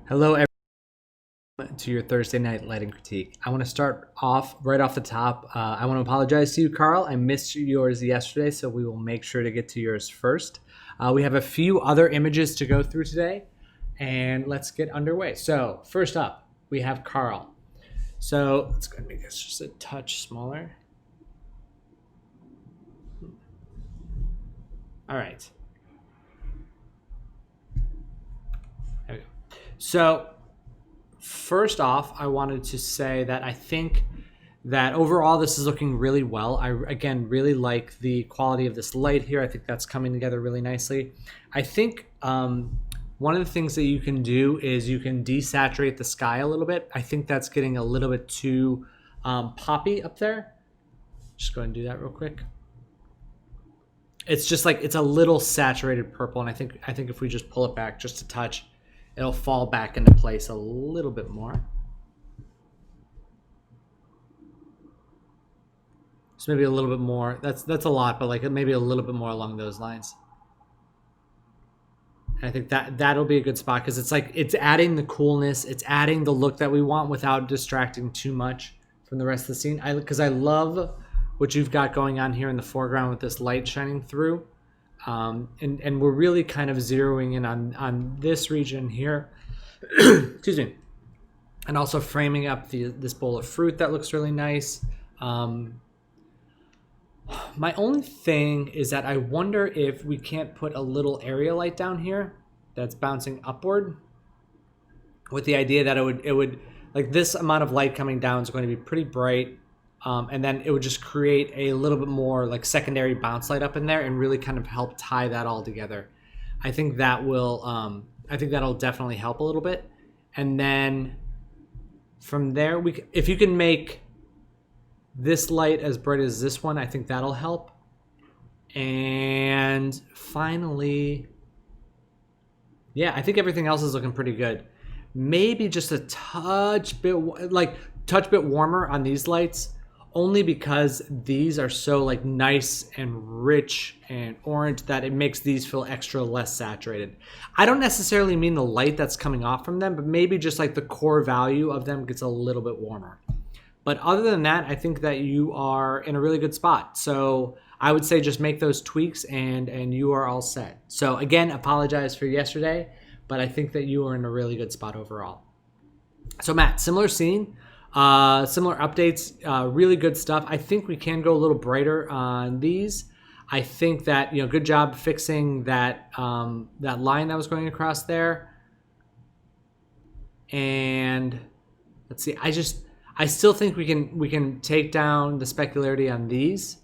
Hello, everyone, to your Thursday night lighting critique. I want to start off right off the top. I want to apologize to you, Karl. I missed yours yesterday, so we will make sure to get to yours first. We have a few other images to go through today, and let's get underway. So, first up, we have Karl. So, let's go ahead and make this just a touch smaller. All right. There we go. So, first off, I wanted to say that I think that overall this is looking really well. I, again, really like the quality of this light here. I think that's coming together really nicely. I think one of the things that you can do is you can desaturate the sky a little bit. I think that's getting a little bit too poppy up there. Just go ahead and do that real quick. It's just like it's a little saturated purple, and I think if we just pull it back just a touch, it'll fall back into place a little bit more. So maybe a little bit more. That's a lot, but like maybe a little bit more along those lines. And I think that'll be a good spot because it's like it's adding the coolness, it's adding the look that we want without distracting too much from the rest of the scene. Because I love what you've got going on here in the foreground with this light shining through. And we're really kind of zeroing in on this region here. Excuse me. And also framing up this bowl of fruit that looks really nice. My only thing is that I wonder if we can't put a little area light down here that's bouncing upward with the idea that it would like this amount of light coming down is going to be pretty bright. And then it would just create a little bit more like secondary bounce light up in there and really kind of help tie that all together. I think that will, I think that'll definitely help a little bit. And then from there, if you can make this light as bright as this one, I think that'll help. And finally, yeah, I think everything else is looking pretty good. Maybe just a touch bit warmer on these lights, only because these are so like nice and rich and orange that it makes these feel extra less saturated. I don't necessarily mean the light that's coming off from them, but maybe just like the core value of them gets a little bit warmer. But other than that, I think that you are in a really good spot. So I would say just make those tweaks and you are all set. So again, apologize for yesterday, but I think that you are in a really good spot overall. So Matt, similar scene, similar updates, really good stuff. I think we can go a little brighter on these. I think that, good job fixing that that line that was going across there. And let's see, I still think we can take down the specularity on these,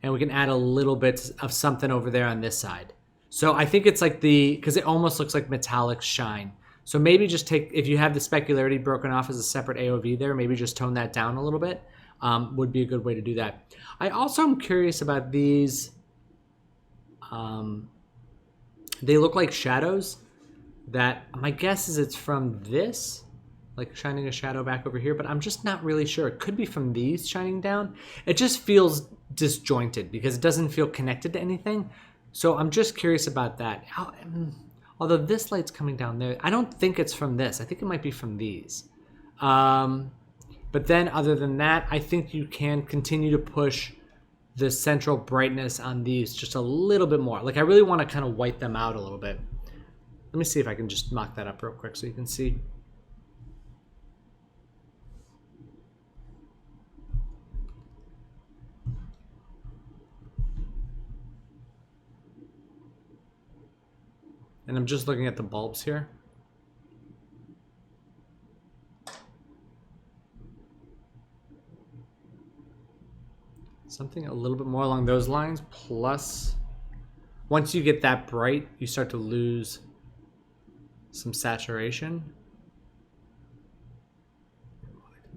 and we can add a little bit of something over there on this side. So I think it's like because it almost looks like metallic shine. So maybe just if you have the specularity broken off as a separate AOV there, maybe just tone that down a little bit. Would be a good way to do that. I also am curious about these. They look like shadows that my guess is it's from this, like shining a shadow back over here, but I'm just not really sure. It could be from these shining down. It just feels disjointed because it doesn't feel connected to anything. So I'm just curious about that. Although this light's coming down there, I don't think it's from this. I think it might be from these. But then other than that, I think you can continue to push the central brightness on these just a little bit more. Like I really want to kind of white them out a little bit. Let me see if I can just mock that up real quick so you can see. And I'm just looking at the bulbs here. Something a little bit more along those lines. Plus, once you get that bright, you start to lose some saturation.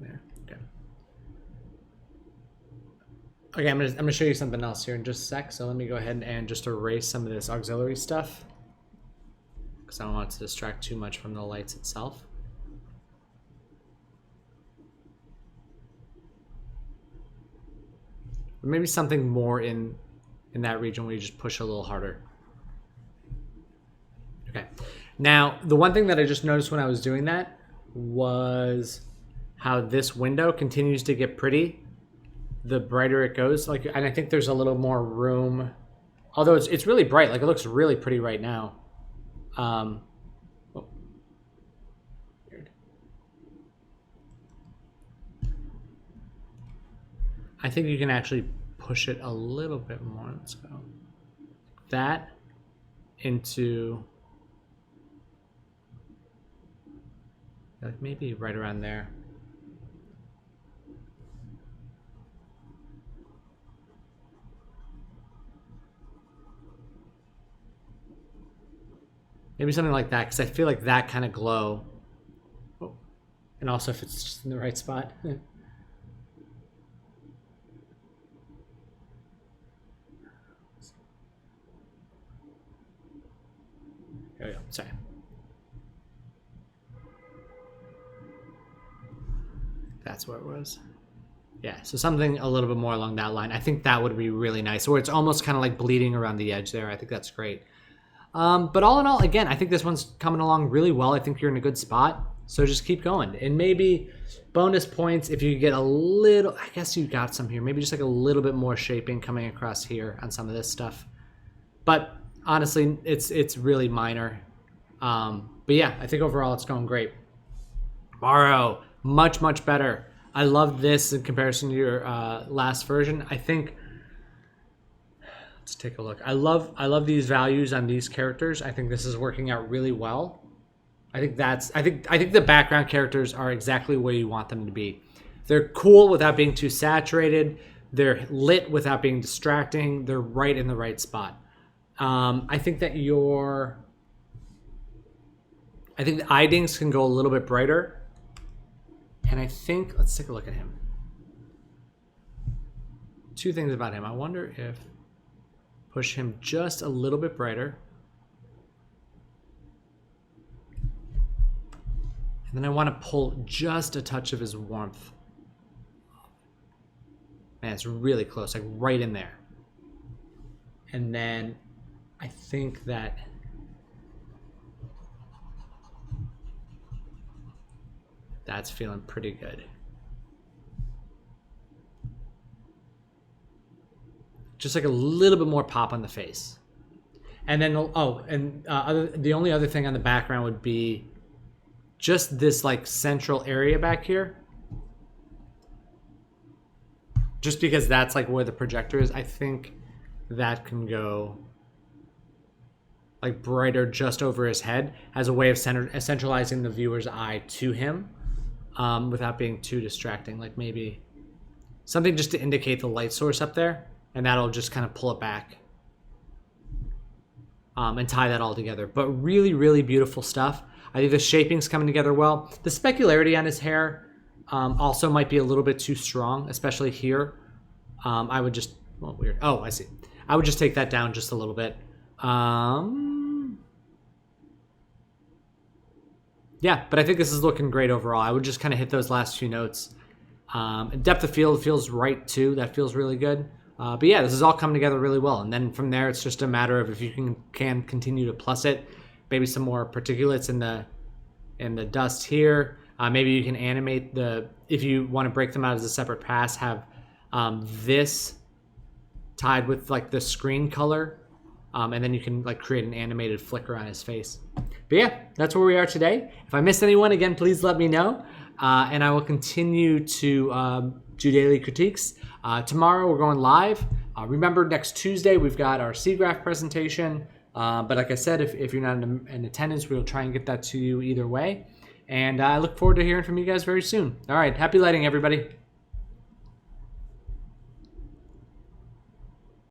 There. Okay, I'm gonna show you something else here in just a sec. So let me go ahead and just erase some of this auxiliary stuff, because I don't want it to distract too much from the lights itself. Or maybe something more in that region where you just push a little harder. Okay. Now, the one thing that I just noticed when I was doing that was how this window continues to get pretty the brighter it goes. Like, and I think there's a little more room, although it's really bright. Like, it looks really pretty right now. Oh, weird. I think you can actually push it a little bit more. Let's go that into like maybe right around there. Maybe something like that, because I feel like that kind of glow. Oh. And also if it's just in the right spot. There we go. Sorry. That's where it was. Yeah, so something a little bit more along that line. I think that would be really nice. Where it's almost kind of like bleeding around the edge there. I think that's great. But all in all, again, I think this one's coming along really well. I think you're in a good spot. So just keep going. And maybe bonus points if you get a little, I guess you got some here. Maybe just like a little bit more shaping coming across here on some of this stuff. But honestly, it's really minor. But yeah, I think overall it's going great. Mauro, much, much better. I love this in comparison to your last version. I think, let's take a look. I love these values on these characters. I think this is working out really well. I think the background characters are exactly where you want them to be. They're cool without being too saturated. They're lit without being distracting. They're right in the right spot. I think that the eye dings can go a little bit brighter. And I think, let's take a look at him. Two things about him. I wonder if push him just a little bit brighter. And then I want to pull just a touch of his warmth. Man, it's really close, like right in there. And then I think that that's feeling pretty good. Just like a little bit more pop on the face. And then, the only other thing on the background would be just this like central area back here. Just because that's like where the projector is, I think that can go like brighter just over his head as a way of centralizing the viewer's eye to him without being too distracting. Like maybe something just to indicate the light source up there, and that'll just kind of pull it back and tie that all together. But really, really beautiful stuff. I think the shaping's coming together well. The specularity on his hair also might be a little bit too strong, especially here. I would just, well, weird. Oh, I see. I would just take that down just a little bit. Yeah, but I think this is looking great overall. I would just kind of hit those last few notes. Depth of field feels right too. That feels really good. But yeah, this is all coming together really well. And then from there, it's just a matter of if you can continue to plus it. Maybe some more particulates in the dust here. Maybe you can animate if you want to break them out as a separate pass, have this tied with like the screen color. And then you can like create an animated flicker on his face. But yeah, that's where we are today. If I missed anyone, again, please let me know. And I will continue to do daily critiques. Tomorrow we're going live. Remember, next Tuesday we've got our SIGGRAPH presentation. But like I said, if you're not in attendance, we'll try and get that to you either way. And I look forward to hearing from you guys very soon. All right, happy lighting, everybody.